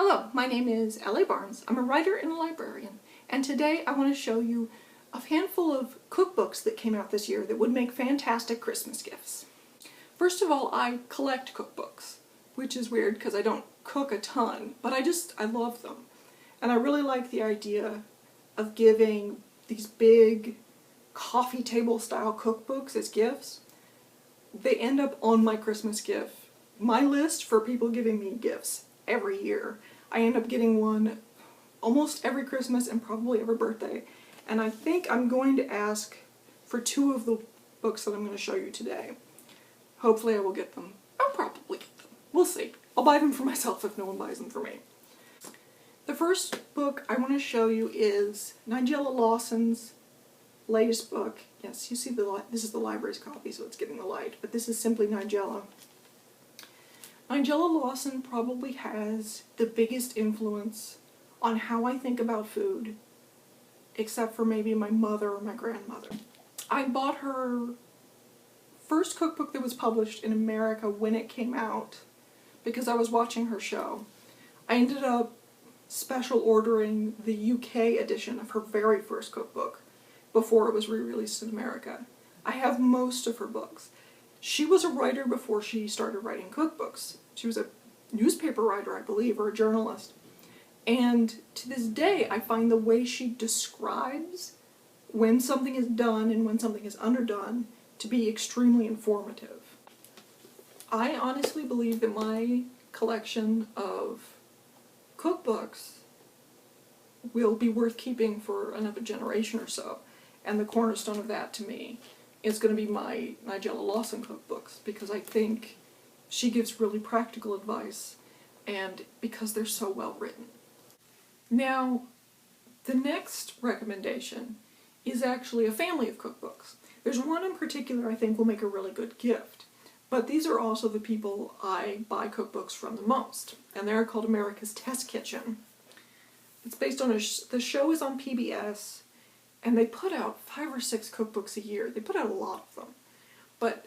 Hello, my name is L.A. Barnes. I'm a writer and a librarian, and today I want to show you a handful of cookbooks that came out this year that would make fantastic Christmas gifts. First of all, I collect cookbooks, which is weird because I don't cook a ton, but I love them. And I really like the idea of giving these big coffee table style cookbooks as gifts. They end up on my Christmas gift, my list for people giving me gifts every year. I end up getting one almost every Christmas and probably every birthday. And I think I'm going to ask for two of the books that I'm going to show you today. Hopefully I will get them. I'll probably get them. We'll see. I'll buy them for myself if no one buys them for me. The first book I want to show you is Nigella Lawson's latest book. Yes, you see this is the library's copy, so it's getting the light, but this is simply Nigella. Nigella Lawson probably has the biggest influence on how I think about food, except for maybe my mother or my grandmother. I bought her first cookbook that was published in America when it came out because I was watching her show. I ended up special ordering the UK edition of her very first cookbook before it was re-released in America. I have most of her books. She was a writer before she started writing cookbooks. She was a newspaper writer, I believe, or a journalist. And to this day, I find the way she describes when something is done and when something is underdone to be extremely informative. I honestly believe that my collection of cookbooks will be worth keeping for another generation or so. And the cornerstone of that, to me, is going to be my Nigella Lawson cookbooks, because I think she gives really practical advice, and because they're so well written. Now, the next recommendation is actually a family of cookbooks. There's one in particular I think will make a really good gift, but these are also the people I buy cookbooks from the most, and they're called America's Test Kitchen. It's based on the show is on PBS, and they put out 5 or 6 cookbooks a year. They put out a lot of them. But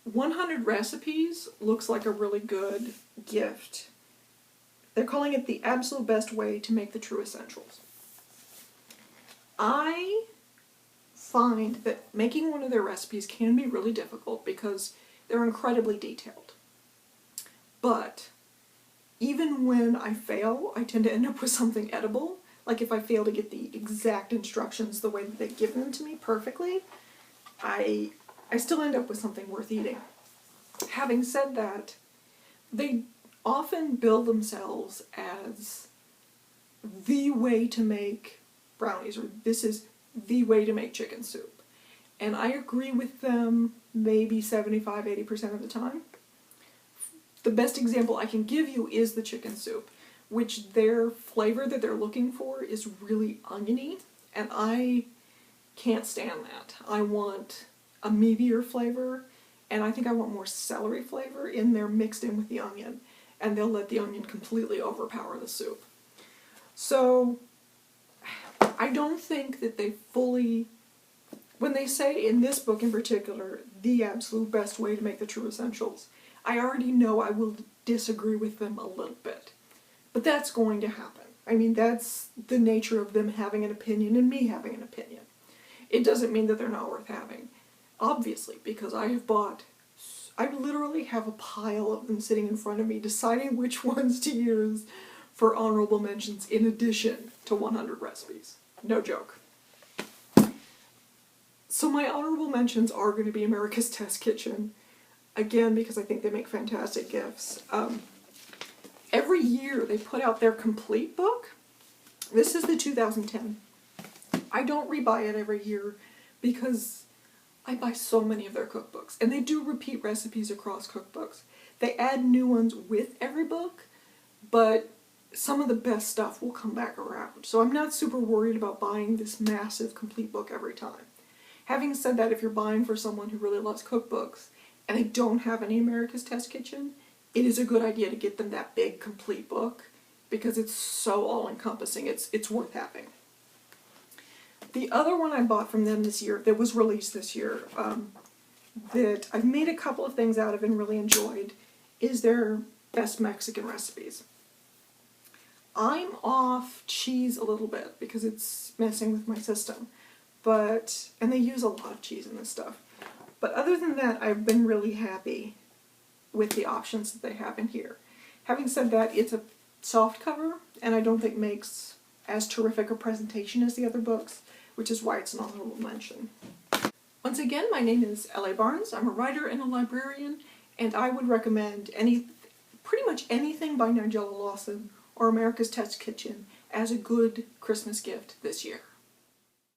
100 recipes looks like a really good gift. They're calling it the absolute best way to make the true essentials. I find that making one of their recipes can be really difficult because they're incredibly detailed. But even when I fail, I tend to end up with something edible. Like if I fail to get the exact instructions the way that they've given them to me perfectly, I still end up with something worth eating. Having said that, they often bill themselves as the way to make brownies, or this is the way to make chicken soup. And I agree with them maybe 75-80% of the time. The best example I can give you is the chicken soup, which their flavor that they're looking for is really oniony, and I can't stand that. I want a meatier flavor, and I think I want more celery flavor in there mixed in with the onion, and they'll let the onion completely overpower the soup. So I don't think that they fully, when they say in this book in particular, the absolute best way to make the true essentials, I already know I will disagree with them a little bit. But that's going to happen. I mean, that's the nature of them having an opinion and me having an opinion. It doesn't mean that they're not worth having. Obviously, because I literally have a pile of them sitting in front of me deciding which ones to use for honorable mentions in addition to 100 recipes. No joke. So my honorable mentions are going to be America's Test Kitchen. Again, because I think they make fantastic gifts. Every year they put out their complete book. This is the 2010. I don't rebuy it every year because I buy so many of their cookbooks. And they do repeat recipes across cookbooks. They add new ones with every book, but some of the best stuff will come back around. So I'm not super worried about buying this massive complete book every time. Having said that, if you're buying for someone who really loves cookbooks and they don't have any America's Test Kitchen, it is a good idea to get them that big complete book because it's so all-encompassing. It's worth having. The other one I bought from them this year, that was released this year, that I've made a couple of things out of and really enjoyed, is their best Mexican recipes. I'm off cheese a little bit because it's messing with my system. And they use a lot of cheese in this stuff. But other than that, I've been really happy with the options that they have in here. Having said that, it's a soft cover, and I don't think makes as terrific a presentation as the other books, which is why it's an honorable mention. Once again, my name is L.A. Barnes. I'm a writer and a librarian, and I would recommend pretty much anything by Nigella Lawson or America's Test Kitchen as a good Christmas gift this year.